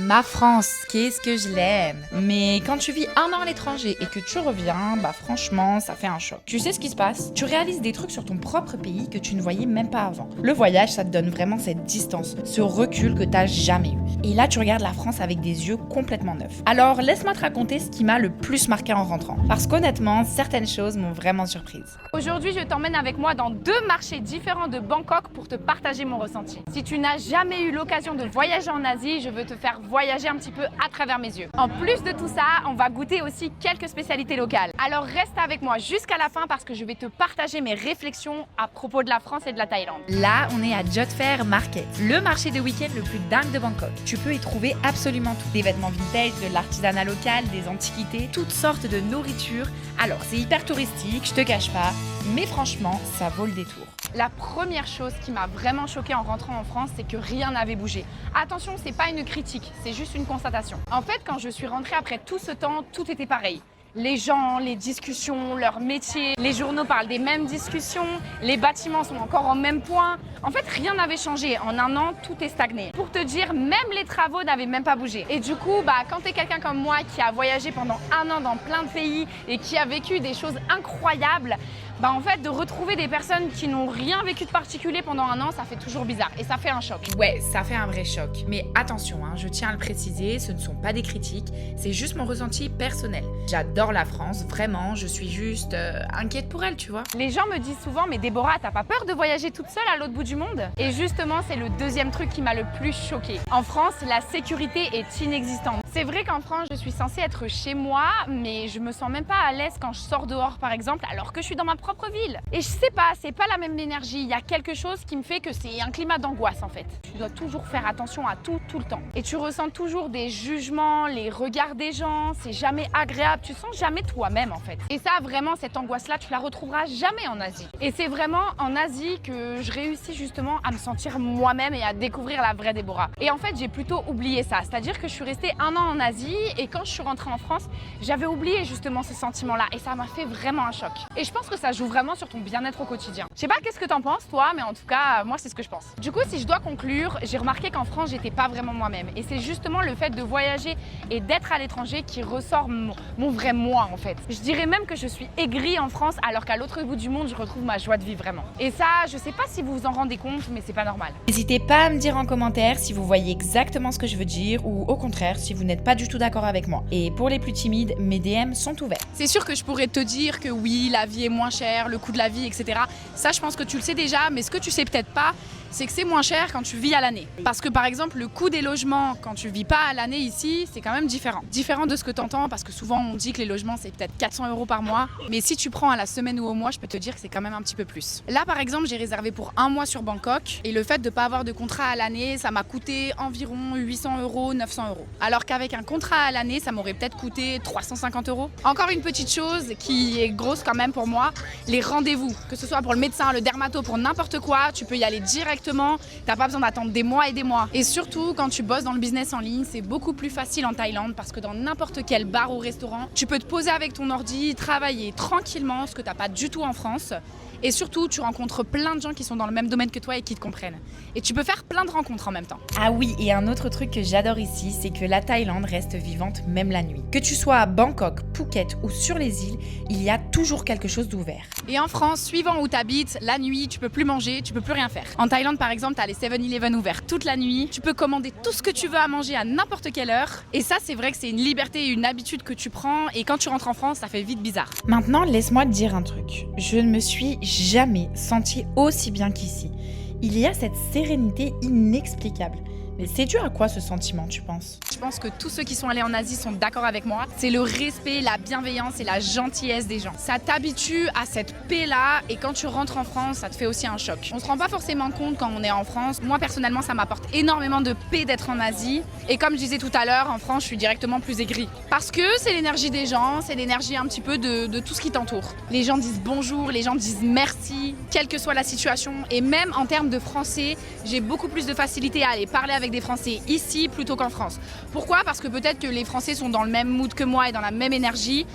Ma France, qu'est-ce que je l'aime. Mais quand tu vis un an à l'étranger et que tu reviens, franchement, ça fait un choc. Tu sais ce qui se passe? Tu réalises des trucs sur ton propre pays que tu ne voyais même pas avant. Le voyage, ça te donne vraiment cette distance, ce recul que t'as jamais eu. Et là, tu regardes la France avec des yeux complètement neufs. Alors, laisse-moi te raconter ce qui m'a le plus marqué en rentrant. Parce qu'honnêtement, certaines choses m'ont vraiment surprise. Aujourd'hui, je t'emmène avec moi dans 2 marchés différents de Bangkok pour te partager mon ressenti. Si tu n'as jamais eu l'occasion de voyager en Asie, je veux te faire voyager un petit peu à travers mes yeux. En plus de tout ça, on va goûter aussi quelques spécialités locales. Alors reste avec moi jusqu'à la fin parce que je vais te partager mes réflexions à propos de la France et de la Thaïlande. Là, on est à Jodhpur Market, le marché de week-end le plus dingue de Bangkok. Tu peux y trouver absolument tout. Des vêtements vintage, de l'artisanat local, des antiquités, toutes sortes de nourriture. Alors, c'est hyper touristique, je te cache pas, mais franchement, ça vaut le détour. La première chose qui m'a vraiment choquée en rentrant en France, c'est que rien n'avait bougé. Attention, c'est pas une critique, c'est juste une constatation. En fait, quand je suis rentrée après tout ce temps, tout était pareil. Les gens, les discussions, leur métier, les journaux parlent des mêmes discussions, les bâtiments sont encore au même point. En fait, rien n'avait changé. En un an, tout est stagné. Pour te dire, même les travaux n'avaient même pas bougé. Et du coup, quand t'es quelqu'un comme moi qui a voyagé pendant un an dans plein de pays et qui a vécu des choses incroyables, en fait, de retrouver des personnes qui n'ont rien vécu de particulier pendant un an, ça fait toujours bizarre et ça fait un choc. Ouais, ça fait un vrai choc. Mais attention, je tiens à le préciser, ce ne sont pas des critiques, c'est juste mon ressenti personnel. J'adore la France, vraiment, je suis juste inquiète pour elle, tu vois. Les gens me disent souvent, mais Déborah, t'as pas peur de voyager toute seule à l'autre bout du monde? Et justement, c'est le deuxième truc qui m'a le plus choquée. En France, la sécurité est inexistante. C'est vrai qu'en France, je suis censée être chez moi, mais je me sens même pas à l'aise quand je sors dehors, par exemple, alors que je suis dans ma propre ville. Et je sais pas, c'est pas la même énergie. Il y a quelque chose qui me fait que c'est un climat d'angoisse, en fait. Tu dois toujours faire attention à tout le temps. Et tu ressens toujours des jugements, les regards des gens. C'est jamais agréable. Tu sens jamais toi-même, en fait. Et ça, vraiment, cette angoisse-là, tu la retrouveras jamais en Asie. Et c'est vraiment en Asie que je réussis justement à me sentir moi-même et à découvrir la vraie Déborah. Et en fait, j'ai plutôt oublié ça. C'est-à-dire que je suis restée un an en Asie et quand je suis rentrée en France, j'avais oublié justement ce sentiment-là et ça m'a fait vraiment un choc. Et je pense que ça joue vraiment sur ton bien-être au quotidien. Je sais pas qu'est-ce que t'en penses toi, mais en tout cas, moi c'est ce que je pense. Du coup, si je dois conclure, j'ai remarqué qu'en France, j'étais pas vraiment moi-même. Et c'est justement le fait de voyager et d'être à l'étranger qui ressort mon vrai moi en fait. Je dirais même que je suis aigrie en France alors qu'à l'autre bout du monde, je retrouve ma joie de vivre vraiment. Et ça, je sais pas si vous vous en rendez compte, mais c'est pas normal. N'hésitez pas à me dire en commentaire si vous voyez exactement ce que je veux dire ou au contraire si vous n'êtes pas du tout d'accord avec moi. Et pour les plus timides, mes DM sont ouverts. C'est sûr que je pourrais te dire que oui, la vie est moins chère, le coût de la vie, etc. Ça, je pense que tu le sais déjà, mais ce que tu sais peut-être pas, c'est que c'est moins cher quand tu vis à l'année. Parce que par exemple, le coût des logements quand tu vis pas à l'année ici, c'est quand même différent. Différent de ce que tu entends, parce que souvent on dit que les logements c'est peut-être 400 € par mois. Mais si tu prends à la semaine ou au mois, je peux te dire que c'est quand même un petit peu plus. Là par exemple, j'ai réservé pour un mois sur Bangkok. Et le fait de pas avoir de contrat à l'année, ça m'a coûté environ 800 €, 900 €. Alors qu'avec un contrat à l'année, ça m'aurait peut-être coûté 350 €. Encore une petite chose qui est grosse quand même pour moi, les rendez-vous. Que ce soit pour le médecin, le dermato, pour n'importe quoi, tu peux y aller directement. T'as pas besoin d'attendre des mois et des mois. Et surtout, quand tu bosses dans le business en ligne, c'est beaucoup plus facile en Thaïlande parce que dans n'importe quel bar ou restaurant, tu peux te poser avec ton ordi, travailler tranquillement, ce que t'as pas du tout en France. Et surtout, tu rencontres plein de gens qui sont dans le même domaine que toi et qui te comprennent. Et tu peux faire plein de rencontres en même temps. Ah oui, et un autre truc que j'adore ici, c'est que la Thaïlande reste vivante même la nuit. Que tu sois à Bangkok, Phuket ou sur les îles, il y a toujours quelque chose d'ouvert. Et en France, suivant où t'habites, la nuit, tu peux plus manger, tu peux plus rien faire. En Thaïlande, par exemple, t'as les 7-Eleven ouverts toute la nuit. Tu peux commander tout ce que tu veux à manger à n'importe quelle heure. Et ça, c'est vrai que c'est une liberté et une habitude que tu prends. Et quand tu rentres en France, ça fait vite bizarre. Maintenant, laisse-moi te dire un truc. Je ne me suis jamais sentie aussi bien qu'ici. Il y a cette sérénité inexplicable. Mais c'est dû à quoi ce sentiment, tu penses? Je pense que tous ceux qui sont allés en Asie sont d'accord avec moi. C'est le respect, la bienveillance et la gentillesse des gens. Ça t'habitue à cette paix-là et quand tu rentres en France, ça te fait aussi un choc. On se rend pas forcément compte quand on est en France. Moi, personnellement, ça m'apporte énormément de paix d'être en Asie. Et comme je disais tout à l'heure, en France, je suis directement plus aigrie. Parce que c'est l'énergie des gens, c'est l'énergie un petit peu de tout ce qui t'entoure. Les gens disent bonjour, les gens disent merci, quelle que soit la situation. Et même en termes de français, j'ai beaucoup plus de facilité à aller parler avec des Français ici plutôt qu'en France. Pourquoi? Parce que peut-être que les Français sont dans le même mood que moi et dans la même énergie.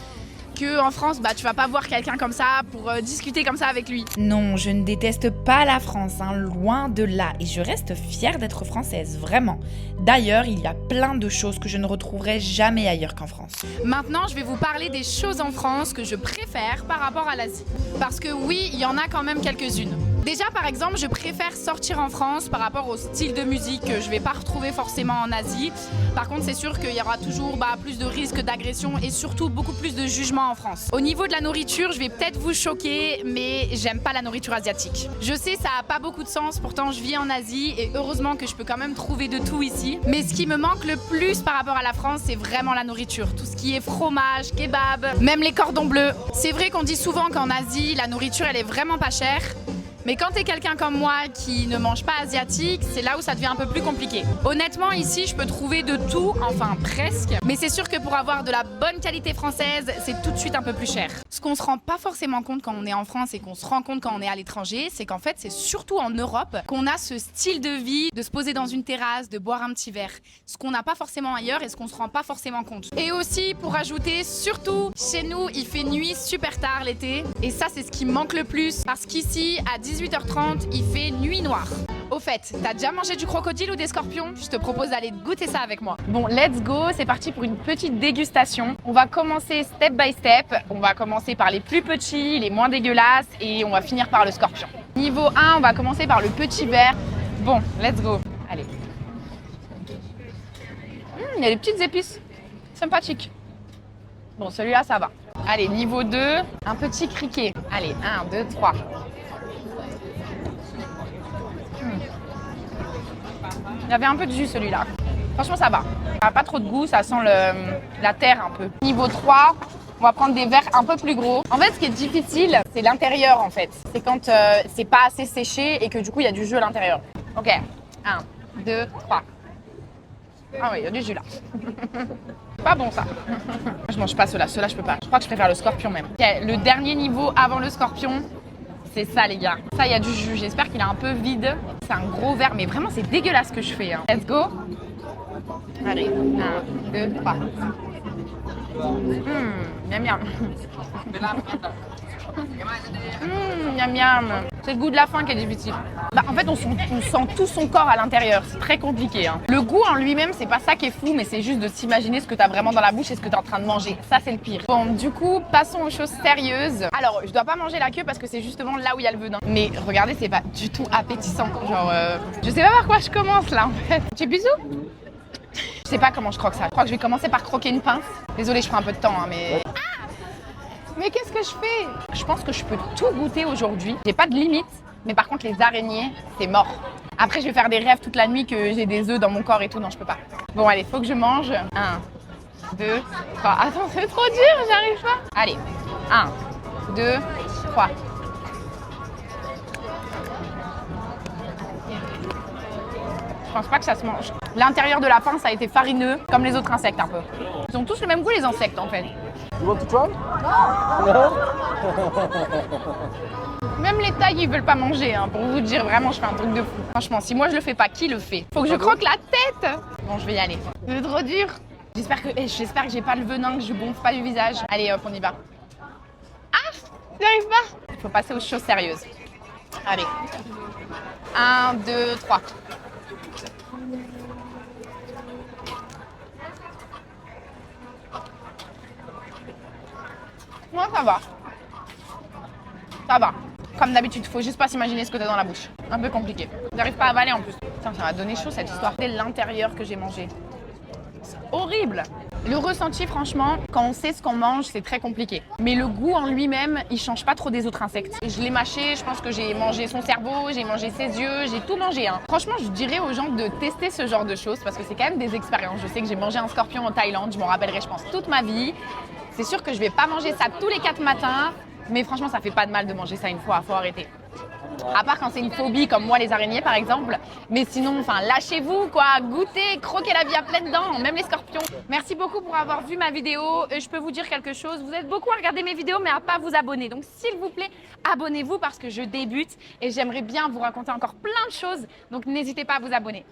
que en France, bah tu vas pas voir quelqu'un comme ça pour discuter comme ça avec lui. Non, je ne déteste pas la France, hein, loin de là, et je reste fière d'être française, vraiment. D'ailleurs, il y a plein de choses que je ne retrouverai jamais ailleurs qu'en France. Maintenant, je vais vous parler des choses en France que je préfère par rapport à l'Asie. Parce que oui, il y en a quand même quelques-unes. Déjà, par exemple, je préfère sortir en France par rapport au style de musique que je vais pas retrouver forcément en Asie. Par contre, c'est sûr qu'il y aura toujours plus de risques d'agression et surtout beaucoup plus de jugement en France. Au niveau de la nourriture, je vais peut-être vous choquer, mais j'aime pas la nourriture asiatique. Je sais, ça a pas beaucoup de sens, pourtant je vis en Asie et heureusement que je peux quand même trouver de tout ici. Mais ce qui me manque le plus par rapport à la France, c'est vraiment la nourriture. Tout ce qui est fromage, kebab, même les cordons bleus. C'est vrai qu'on dit souvent qu'en Asie, la nourriture, elle est vraiment pas chère. Mais quand t'es quelqu'un comme moi qui ne mange pas asiatique, c'est là où ça devient un peu plus compliqué. Honnêtement, ici, je peux trouver de tout, enfin presque. Mais c'est sûr que pour avoir de la bonne qualité française, c'est tout de suite un peu plus cher. Ce qu'on se rend pas forcément compte quand on est en France et qu'on se rend compte quand on est à l'étranger, c'est qu'en fait, c'est surtout en Europe qu'on a ce style de vie, de se poser dans une terrasse, de boire un petit verre. Ce qu'on n'a pas forcément ailleurs et ce qu'on se rend pas forcément compte. Et aussi, pour ajouter, surtout, chez nous, il fait nuit super tard l'été. Et ça, c'est ce qui me manque le plus. Parce qu'ici, à 18h30, il fait nuit noire. Au fait, t'as déjà mangé du crocodile ou des scorpions? Je te propose d'aller goûter ça avec moi. Bon, let's go, c'est parti pour une petite dégustation. On va commencer step by step. On va commencer par les plus petits, les moins dégueulasses et on va finir par le scorpion. Niveau 1, on va commencer par le petit verre. Bon, let's go. Allez. Il y a des petites épices. Sympathique. Bon, celui-là, ça va. Allez, niveau 2, un petit criquet. Allez, 1, 2, 3. Il y avait un peu de jus celui-là. Franchement, ça va. Ça n'a pas trop de goût, ça sent la terre un peu. Niveau 3, on va prendre des verres un peu plus gros. En fait, ce qui est difficile, c'est l'intérieur en fait. C'est quand c'est pas assez séché et que du coup, il y a du jus à l'intérieur. Ok, 1, 2, 3. Ah oui, il y a du jus là. Pas bon ça. Je mange pas ceux-là, je peux pas. Je crois que je préfère le scorpion même. Ok, le dernier niveau avant le scorpion, c'est ça les gars. Ça, il y a du jus. J'espère qu'il est un peu vide. C'est un gros verre, mais vraiment c'est dégueulasse ce que je fais. Hein. Let's go. Allez, 1, 2, 3. Miam miam. Miam miam. C'est le goût de la faim qui est difficile. En fait, on sent tout son corps à l'intérieur. C'est très compliqué. Hein. Le goût en lui-même, c'est pas ça qui est fou, mais c'est juste de s'imaginer ce que t'as vraiment dans la bouche et ce que t'es en train de manger. Ça, c'est le pire. Bon, du coup, passons aux choses sérieuses. Alors, je dois pas manger la queue parce que c'est justement là où il y a le venin. Mais regardez, c'est pas du tout appétissant. Genre, je sais pas par quoi je commence là, en fait. Tu bisous? Je sais pas comment je croque ça. Je crois que je vais commencer par croquer une pince. Désolée, je prends un peu de temps, hein, mais... Mais qu'est-ce que je fais? Je pense que je peux tout goûter aujourd'hui. J'ai pas de limite, mais par contre les araignées, c'est mort. Après je vais faire des rêves toute la nuit que j'ai des œufs dans mon corps et tout, non je peux pas. Bon allez, faut que je mange. 1, 2, 3. Attends, c'est trop dur, j'arrive pas. Allez, 1, 2, 3. Je pense pas que ça se mange. L'intérieur de la pince a été farineux, comme les autres insectes un peu. Ils ont tous le même goût les insectes en fait. You want to try? Même les tailles, ils veulent pas manger, hein, pour vous dire vraiment, je fais un truc de fou. Franchement, si moi je le fais pas, qui le fait? Faut que je croque la tête. Bon, je vais y aller. C'est trop dur. J'espère que j'ai pas le venin, que je gonfle pas du visage. Allez, hop, on y va. Ah, j'y arrive pas. Il faut passer aux choses sérieuses. Allez. 1, 2, 3. Moi, ça va. Ça va. Comme d'habitude, faut juste pas s'imaginer ce que t'as dans la bouche. Un peu compliqué. J'arrive pas à avaler en plus. Putain, ça m'a donné chaud cette histoire. C'est l'intérieur que j'ai mangé. C'est horrible. Le ressenti, franchement, quand on sait ce qu'on mange, c'est très compliqué. Mais le goût en lui-même, il change pas trop des autres insectes. Je l'ai mâché, je pense que j'ai mangé son cerveau, j'ai mangé ses yeux, j'ai tout mangé. Hein. Franchement, je dirais aux gens de tester ce genre de choses parce que c'est quand même des expériences. Je sais que j'ai mangé un scorpion en Thaïlande, je m'en rappellerai, je pense, toute ma vie. C'est sûr que je vais pas manger ça tous les 4 matins, mais franchement, ça fait pas de mal de manger ça une fois, faut arrêter. À part quand c'est une phobie comme moi les araignées par exemple, mais sinon, enfin lâchez-vous quoi, goûtez, croquez la vie à pleines dents, même les scorpions. Merci beaucoup pour avoir vu ma vidéo. Je peux vous dire quelque chose, vous êtes beaucoup à regarder mes vidéos mais à pas vous abonner. Donc s'il vous plaît, abonnez-vous parce que je débute et j'aimerais bien vous raconter encore plein de choses. Donc n'hésitez pas à vous abonner.